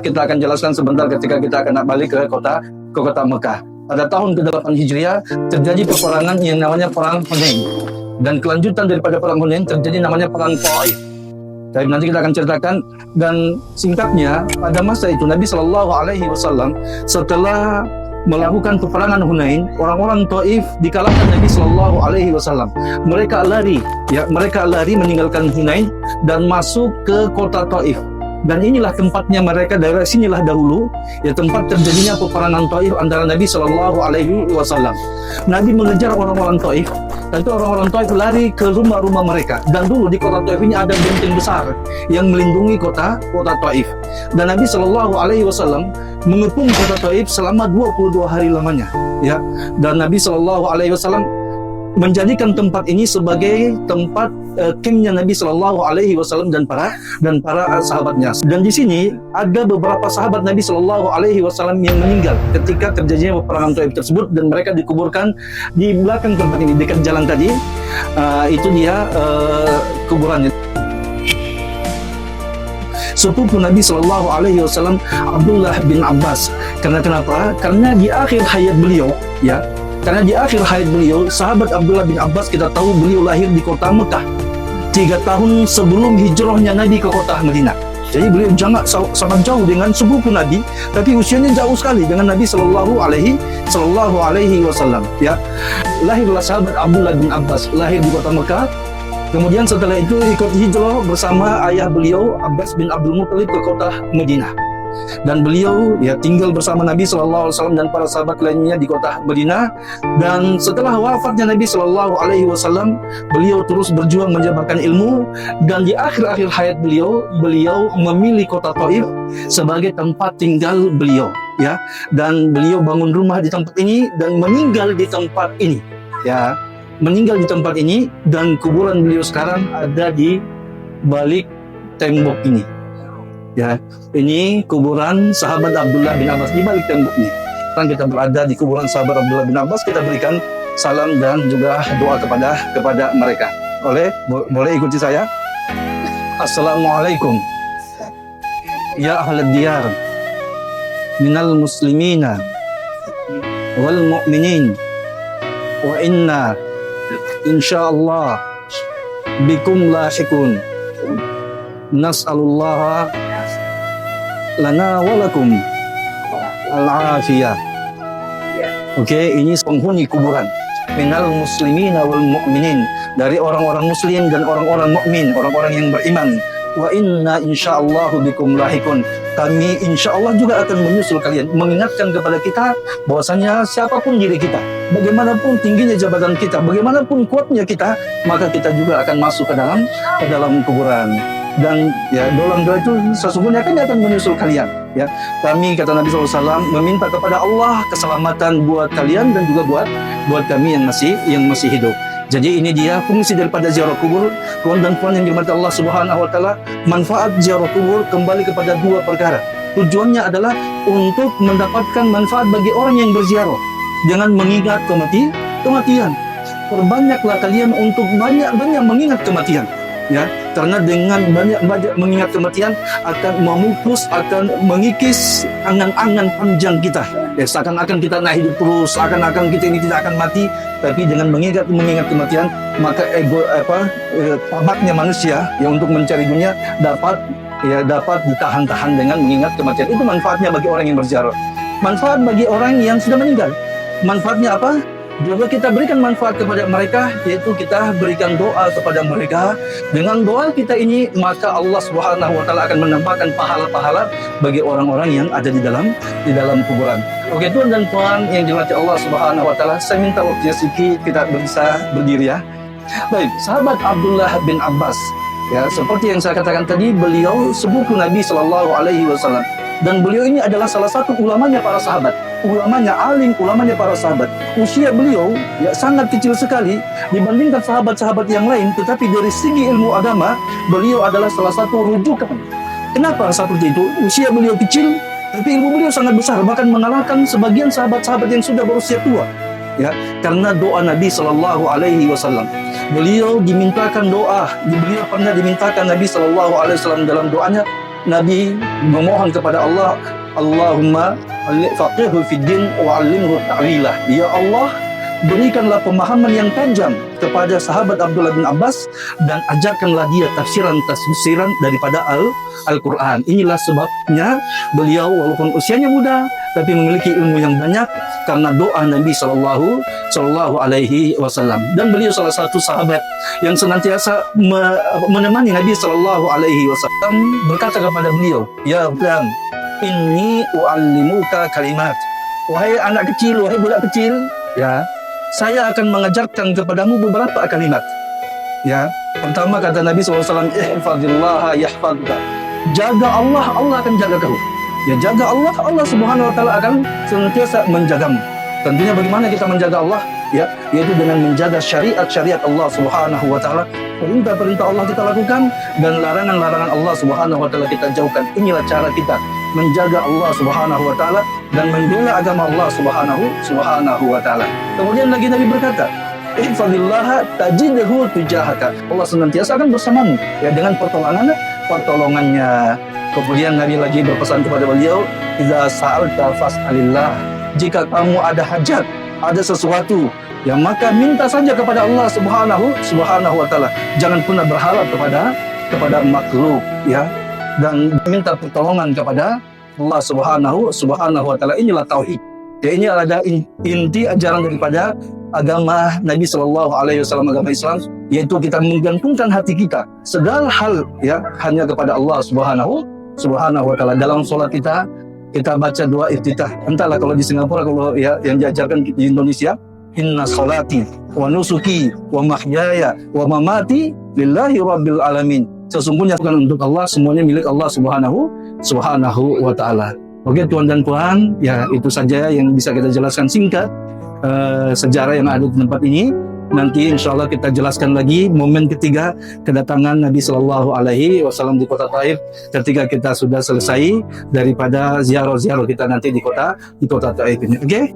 kita akan jelaskan sebentar ketika kita akan balik ke kota Mekah. Pada tahun ke-8 Hijriah terjadi peperangan yang namanya Perang Hunain. Dan kelanjutan daripada Perang Hunain terjadi namanya Perang Taif. Tapi nanti kita akan ceritakan. Dan singkatnya, pada masa itu Nabi SAW setelah melakukan peperangan Hunain, orang-orang Taif di kalangan Nabi SAW mereka lari meninggalkan Hunain dan masuk ke kota Taif. Dan inilah tempatnya mereka, dari sinilah dahulu tempat terjadinya peperangan Taif antara Nabi SAW. Nabi mengejar orang-orang Taif, dan itu orang-orang Taif lari ke rumah-rumah mereka. Dan dulu di kota Taif ini ada benteng besar yang melindungi kota Taif. Dan Nabi SAW mengepung kota Taif selama 22 hari lamanya. Dan Nabi SAW menjadikan tempat ini sebagai tempat campnya Nabi SAW dan para sahabatnya. Dan di sini ada beberapa sahabat Nabi SAW yang meninggal ketika terjadinya peperangan Taif tersebut, dan mereka dikuburkan di belakang tempat ini, dekat jalan tadi. Itu dia kuburannya. Sepupu Nabi SAW Abdullah bin Abbas. Kenapa? Karena di akhir hayat beliau, sahabat Abdullah bin Abbas, kita tahu beliau lahir di kota Mekah 3 tahun sebelum hijrahnya Nabi ke kota Madinah. Jadi beliau sangat jauh dengan sepupu Nabi, tapi usianya jauh sekali dengan Nabi Sallallahu Alaihi Wasallam. Lahirlah sahabat Abdullah bin Abbas, lahir di kota Mekah. Kemudian setelah itu ikut hijrah bersama ayah beliau Abbas bin Abdul Muttalib ke kota Madinah. Dan beliau tinggal bersama Nabi SAW dan para sahabat lainnya di kota Madinah. Dan setelah wafatnya Nabi SAW, beliau terus berjuang menjabarkan ilmu. Dan di akhir-akhir hayat beliau memilih kota Taif sebagai tempat tinggal beliau. Dan beliau bangun rumah di tempat ini dan meninggal di tempat ini. Meninggal di tempat ini, dan kuburan beliau sekarang ada di balik tembok ini. Ini kuburan sahabat Abdullah bin Abbas di balik tembok ini. Sekarang kita berada di kuburan sahabat Abdullah bin Abbas. Kita berikan salam dan juga doa kepada mereka. Boleh ikuti saya. Assalamualaikum ya ahlad diyar minal muslimina wal mu'minin, wa inna insyaallah bikum lahiqun. Nas'alullah lana walakum al-afiyah. Ini penghuni kuburan minal muslimina wal mu'minin, dari orang-orang muslim dan orang-orang mukmin, orang-orang yang beriman. Wa inna insyaallah bikum lahikun, kami insyaallah juga akan menyusul kalian. Mengingatkan kepada kita bahwasanya siapapun diri kita, bagaimanapun tingginya jabatan kita, bagaimanapun kuatnya kita, maka kita juga akan masuk ke dalam kuburan. Dan doa itu sesungguhnya akan menyusul kalian. Kami, kata Nabi SAW, meminta kepada Allah keselamatan buat kalian dan juga buat kami yang masih hidup. Jadi ini dia fungsi daripada ziarah kubur. Kawan dan puan yang dirahmati Allah Subhanahu Wa Taala, manfaat ziarah kubur kembali kepada 2 perkara. Tujuannya adalah untuk mendapatkan manfaat bagi orang yang berziarah dengan mengingat kematian. Perbanyaklah kalian untuk banyak mengingat kematian. Karena dengan banyak mengingat kematian akan memupus, akan mengikis angan-angan panjang kita. Seakan-akan kita hidup terus, seakan-akan kita ini tidak akan mati. Tapi dengan mengingat kematian, maka tamaknya manusia untuk mencari dunia dapat ditahan-tahan dengan mengingat kematian. Itu manfaatnya bagi orang yang berziarah. Manfaat bagi orang yang sudah meninggal, manfaatnya apa? Juga kita berikan manfaat kepada mereka, yaitu kita berikan doa kepada mereka. Dengan doa kita ini, maka Allah Subhanahu Wa Taala akan menambahkan pahala-pahala bagi orang-orang yang ada di dalam kuburan. Oke, tuan dan puan yang dirahmati Allah Subhanahu Wa Taala, saya minta waktunya sedikit kita bisa berdiri ya. Baik, sahabat Abdullah bin Abbas, seperti yang saya katakan tadi, beliau sepupu Nabi Sallallahu Alaihi Wasallam, dan beliau ini adalah salah satu ulamanya para sahabat. Alim ulamanya para sahabat. Usia beliau sangat kecil sekali dibandingkan sahabat-sahabat yang lain, tetapi dari segi ilmu agama beliau adalah salah satu rujukan. Kenapa seperti itu? Usia beliau kecil, tapi ilmu beliau sangat besar, bahkan mengalahkan sebagian sahabat-sahabat yang sudah berusia tua. Karena doa Nabi Sallallahu Alaihi Wasallam. Beliau dimintakan doa, beliau pernah dimintakan Nabi Sallallahu Alaihi Wasallam dalam doanya, Nabi memohon kepada Allah, Allahumma faqihhu fid din wa 'allimhu ta'wilah. Ya Allah, berikanlah pemahaman yang tajam kepada sahabat Abdullah bin Abbas dan ajarkanlah dia tafsiran daripada Al-Quran. Inilah sebabnya beliau walaupun usianya muda tapi memiliki ilmu yang banyak karena doa Nabi Sallallahu Alaihi Wasallam. Dan beliau salah satu sahabat yang senantiasa menemani Nabi Sallallahu Alaihi Wasallam, berkata kepada beliau, ya Fulan, inni u'allimuka kalimat. Wahai anak kecil, wahai budak kecil, ya, saya akan mengajarkan kepadamu beberapa kalimat. Ya, pertama kata Nabi SAW, ihfazillah yahfazka. Jaga Allah, Allah akan jaga kamu. Ya, jaga Allah, Allah Subhanahu Wa Taala akan senantiasa menjagamu. Tentunya bagaimana kita menjaga Allah? Ya, yaitu dengan menjaga syariat-syariat Allah Subhanahu Wa Taala. Perintah-perintah Allah kita lakukan dan larangan-larangan Allah Subhanahu Wa Taala kita jauhkan. Inilah cara kita menjaga Allah Subhanahu Wa Taala dan membela agama Allah Subhanahu Wa Taala. Kemudian lagi Nabi berkata, ihfazillah tajidhu tujahaka. Allah senantiasa akan bersamamu, ya, dengan pertolongannya. Kemudian Nabi lagi berpesan kepada beliau, idza sa'alta fas'alillah. Jika kamu ada hajat, ada sesuatu, ya, maka minta saja kepada Allah Subhanahu Wa Taala. Jangan pernah berharap kepada makhluk, ya, dan minta pertolongan kepada Allah Subhanahu Wa Taala. Inilah tauhid. Ya, ini adalah inti ajaran daripada agama Nabi Sallallahu Alaihi Wasallam, agama Islam, yaitu kita menggantungkan hati kita segala hal, ya, hanya kepada Allah Subhanahu Wa Taala. Dalam sholat kita baca doa iftitah. Entahlah kalau di Singapura, kalau ya yang diajarkan di Indonesia, inna sholati wa nusuki wa mahyaya wa mamati lillahi rabbil alamin. Sesungguhnya bukan untuk Allah, semuanya milik Allah Subhanahu Wa Taala. Oke, tuan dan puan, ya, itu saja yang bisa kita jelaskan singkat sejarah yang ada di tempat ini. Nanti insya Allah kita jelaskan lagi momen ketiga kedatangan Nabi Sallallahu Alaihi Wasallam di kota Taif ketika kita sudah selesai daripada ziarah kita nanti di kota Taif ini. Oke?